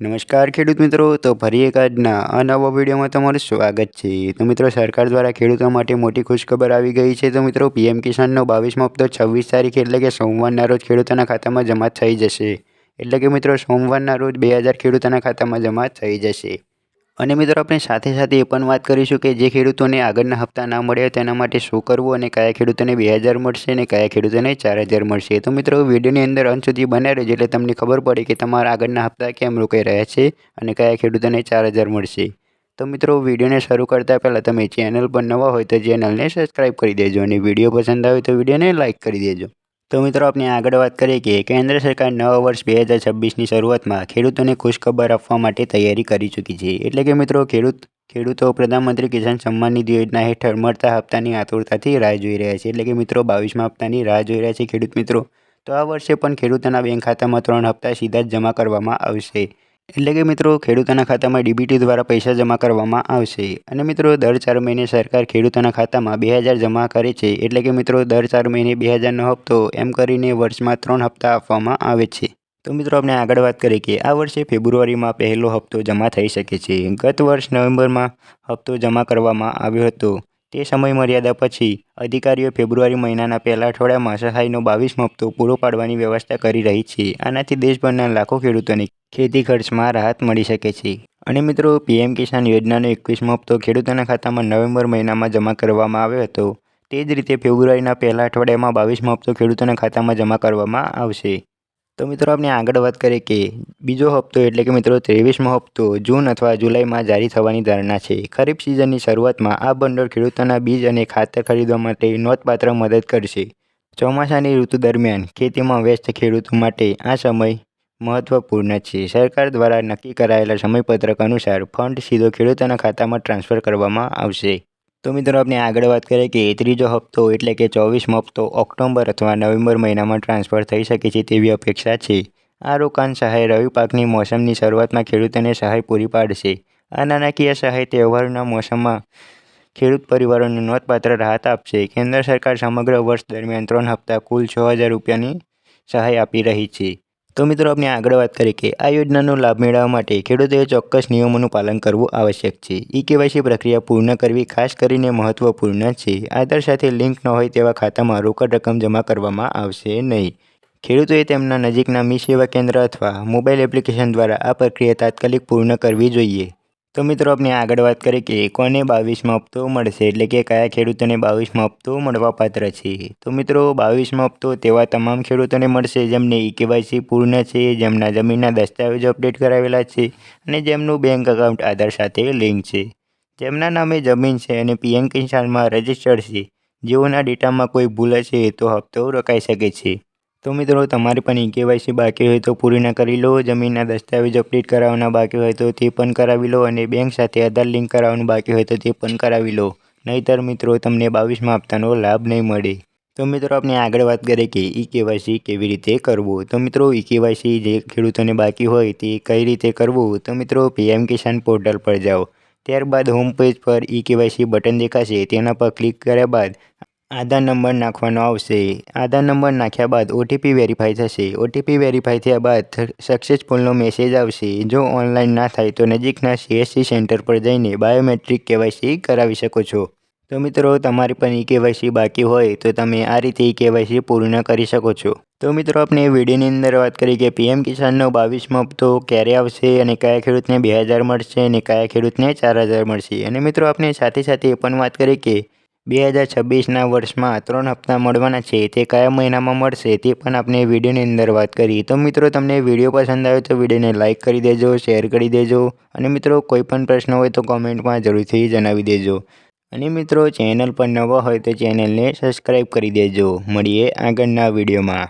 નમસ્કાર ખેડૂત મિત્રો. તો ફરી એક આજના આ નવા વિડીયોમાં તમારું સ્વાગત છે. તો મિત્રો, સરકાર દ્વારા ખેડૂતો માટે મોટી ખુશખબર આવી ગઈ છે. તો મિત્રો, પીએમ કિસાનનો 22મો હપ્તો 26 તારીખ એટલે કે સોમવારના રોજ ખેડૂતોના ખાતામાં જમા થઈ જશે. એટલે કે મિત્રો, સોમવારના રોજ 2000 ખેડૂતોના ખાતામાં જમા થઈ જશે. અને મિત્રો, આપણે સાથે સાથે એ પણ વાત કરીશું કે જે ખેડૂતોને આગળના હપ્તા ના મળ્યા તેના માટે શું કરવું અને કયા ખેડૂતોને 2000 મળશે અને કયા ખેડૂતોને 4000 મળશે. તો મિત્રો, વિડીયોની અંદર અંત સુધી બન્યા રહેજો એટલે તમને ખબર પડે કે તમારા આગળના હપ્તા કેમ રોકાઈ રહ્યા છે અને કયા ખેડૂતોને 4000 મળશે. તો મિત્રો, વિડીયોને શરૂ કરતાં પહેલાં તમે ચેનલ પર નવા હોય તો ચેનલને સબસ્ક્રાઈબ કરી દેજો અને વિડીયો પસંદ આવે તો વિડીયોને લાઇક કરી દેજો. તો મિત્રો, આપણે આગળ વાત કરીએ કે કેન્દ્ર સરકાર નવા વર્ષ 2026ની શરૂઆતમાં ખેડૂતોને ખુશખબર આપવા માટે તૈયારી કરી ચૂકી છે. એટલે કે મિત્રો, ખેડૂતો પ્રધાનમંત્રી કિસાન સન્માન નિધિ યોજના હેઠળ મળતા હપ્તાની આતુરતાથી રાહ જોઈ રહ્યા છે. એટલે કે મિત્રો, 22મા હપ્તાની રાહ જોઈ રહ્યા છે ખેડૂત મિત્રો. તો આ વર્ષે પણ ખેડૂતોના બેંક ખાતામાં 3 હપ્તા સીધા જ જમા કરવામાં આવશે. એટલે કે મિત્રો, ખેડૂતોના ખાતામાં ડીબીટી દ્વારા પૈસા જમા કરવામાં આવશે. અને મિત્રો, દર 4 મહિને સરકાર ખેડૂતોના ખાતામાં 2000 જમા કરે છે. એટલે કે મિત્રો, દર 4 મહિને 2000નો હપ્તો એમ કરીને વર્ષમાં 3 હપ્તા આપવામાં આવે છે. તો મિત્રો, આપણે આગળ વાત કરીએ કે આ વર્ષે ફેબ્રુઆરીમાં પહેલો હપ્તો જમા થઈ શકે છે. ગત વર્ષ નવેમ્બરમાં હપ્તો જમા કરવામાં આવ્યો હતો. તે સમય મર્યાદા પછી અધિકારીઓ ફેબ્રુઆરી મહિનાના પહેલા અઠવાડિયામાં સહાયનો 22મો હપ્તો પૂરો પાડવાની વ્યવસ્થા કરી રહી છે. આનાથી દેશભરના લાખો ખેડૂતોને ખેતી ખર્ચમાં રાહત મળી શકે છે. અને મિત્રો, પીએમ કિસાન યોજનાનો 21મો હપ્તો ખેડૂતોના ખાતામાં નવેમ્બર મહિનામાં જમા કરવામાં આવ્યો હતો. તે જ રીતે ફેબ્રુઆરીના પહેલા અઠવાડિયામાં 22મો હપ્તો ખેડૂતોના ખાતામાં જમા કરવામાં આવશે. તો મિત્રો, આપણે આગળ વાત કરીએ કે બીજો હપ્તો એટલે કે મિત્રો 23મો હપ્તો જૂન અથવા જુલાઈમાં જારી થવાની ધારણા છે. ખરીફ સિઝનની શરૂઆતમાં આ ભંડોળ ખેડૂતોના બીજ અને ખાતર ખરીદવા માટે નોંધપાત્ર મદદ કરશે. ચોમાસાની ઋતુ દરમિયાન ખેતીમાં વ્યસ્ત ખેડૂતો માટે આ સમય મહત્વપૂર્ણ છે. સરકાર દ્વારા નક્કી કરાયેલા સમયપત્રક અનુસાર ફંડ સીધો ખેડૂતોના ખાતામાં ટ્રાન્સફર કરવામાં આવશે. તો મિત્રો, આપણે આગળ વાત કરીએ કે ત્રીજો હપ્તો એટલે કે 24મો હપ્તો ઓક્ટોબર અથવા નવેમ્બર મહિનામાં ટ્રાન્સફર થઈ શકે છે તેવી અપેક્ષા છે. આ રોકાણ સહાય રવિ પાકની મોસમની શરૂઆતમાં ખેડૂતોને સહાય પૂરી પાડશે. આ નાણાકીય સહાય તહેવારોના મોસમમાં ખેડૂત પરિવારોને નોંધપાત્ર રાહત આપશે. કેન્દ્ર સરકાર સમગ્ર વર્ષ દરમિયાન 3 હપ્તા કુલ 6000 રૂપિયાની સહાય આપી રહી છે. તો મિત્રો, આપણે આગળ વાત કરીએ કે આ યોજનાનો લાભ મેળવવા માટે ખેડૂતોએ ચોક્કસ નિયમોનું પાલન કરવું આવશ્યક છે. ઈ-કેવાયસી પ્રક્રિયા પૂર્ણ કરવી ખાસ કરીને મહત્વપૂર્ણ છે. આધાર સાથે લિંક ન હોય તેવા ખાતામાં રોકડ રકમ જમા કરવામાં આવશે નહીં. ખેડૂતોએ તેમના નજીકના મી સેવા કેન્દ્ર અથવા મોબાઈલ એપ્લિકેશન દ્વારા આ પ્રક્રિયા તાત્કાલિક પૂર્ણ કરવી જોઈએ. તો મિત્રો, આપણે આગળ વાત કરીએ કે કોને 22મો હપ્તો મળશે એટલે કે કયા ખેડૂતોને 22મો હપ્તો મળવાપાત્ર છે. તો મિત્રો, 22મો હપ્તો તેવા તમામ ખેડૂતોને મળશે જેમને ઈ-કેવાયસી પૂર્ણ છે, જેમના જમીનના દસ્તાવેજો અપડેટ કરાવેલા છે અને જેમનું બેંક એકાઉન્ટ આધાર સાથે લિંક છે, જેમના નામે જમીન છે અને પીએમ કિસાનમાં રજિસ્ટર્ડ છે. જેઓના ડેટામાં કોઈ ભૂલ હશે તો હપ્તો રોકાઈ શકે છે. તો મિત્રો, તમારે પણ ઈ-કેવાયસી બાકી હોય તો પૂરી કરી લો. જમીનના દસ્તાવેજ અપડેટ કરાવવાના બાકી હોય તો તે પણ કરાવી લો અને બેંક સાથે આધાર લિંક કરાવવાનું બાકી હોય તો તે પણ કરાવી લો. નહીંતર મિત્રો, તમને 22મા હપ્તાનો લાભ નહીં મળે. તો મિત્રો, આપણે આગળ વાત કરીએ કે ઈ-કેવાયસી કેવી રીતે કરવું. તો મિત્રો, ઈ-કેવાયસી જે ખેડૂતોને બાકી હોય તે કઈ રીતે કરવું. તો મિત્રો, પીએમ કિસાન પોર્ટલ પર જાઓ. ત્યારબાદ હોમ પેજ પર ઈ-કેવાયસી બટન દેખાશે. તેના પર ક્લિક કર્યા બાદ આધાર નંબર નાખવાનો આવશે. આધાર નંબર નાખ્યા બાદ ઓટીપી વેરીફાઈ થશે. ઓટીપી વેરીફાઈ થયા બાદ સક્સેસફુલનો મેસેજ આવશે. જો ઓનલાઈન ના થાય તો નજીકના સીએસસી સેન્ટર પર જઈને બાયોમેટ્રિક કેવાયસી કરાવી શકો છો. તો મિત્રો, તમારી પણ ઈ-કેવાયસી બાકી હોય તો તમે આ રીતે ઈ-કેવાયસી પૂર્ણ કરી શકો છો. તો મિત્રો, આપણે વિડીયોની અંદર વાત કરી કે પીએમ કિસાનનો 22મો હપ્તો ક્યારે આવશે અને કયા ખેડૂતને 2000 મળશે અને કયા ખેડૂતને 4000 મળશે. અને મિત્રો, આપણે સાથે સાથે એ પણ વાત કરી કે 2026ના વર્ષમાં 3 હપ્તા મળવાના છે. તે કયા મહિનામાં મળશે તે પણ આપણે વિડીયોની અંદર વાત કરી. તો મિત્રો, તમને વિડીયો પસંદ આવે તો વિડીયોને લાઇક કરી દેજો, શેર કરી દેજો અને મિત્રો, કોઈ પણ પ્રશ્ન હોય તો કોમેન્ટમાં જરૂરથી જણાવી દેજો. અને મિત્રો, ચેનલ પર નવા હોય તો ચેનલને સબસ્ક્રાઈબ કરી દેજો. મળીએ આગળના વિડીયોમાં.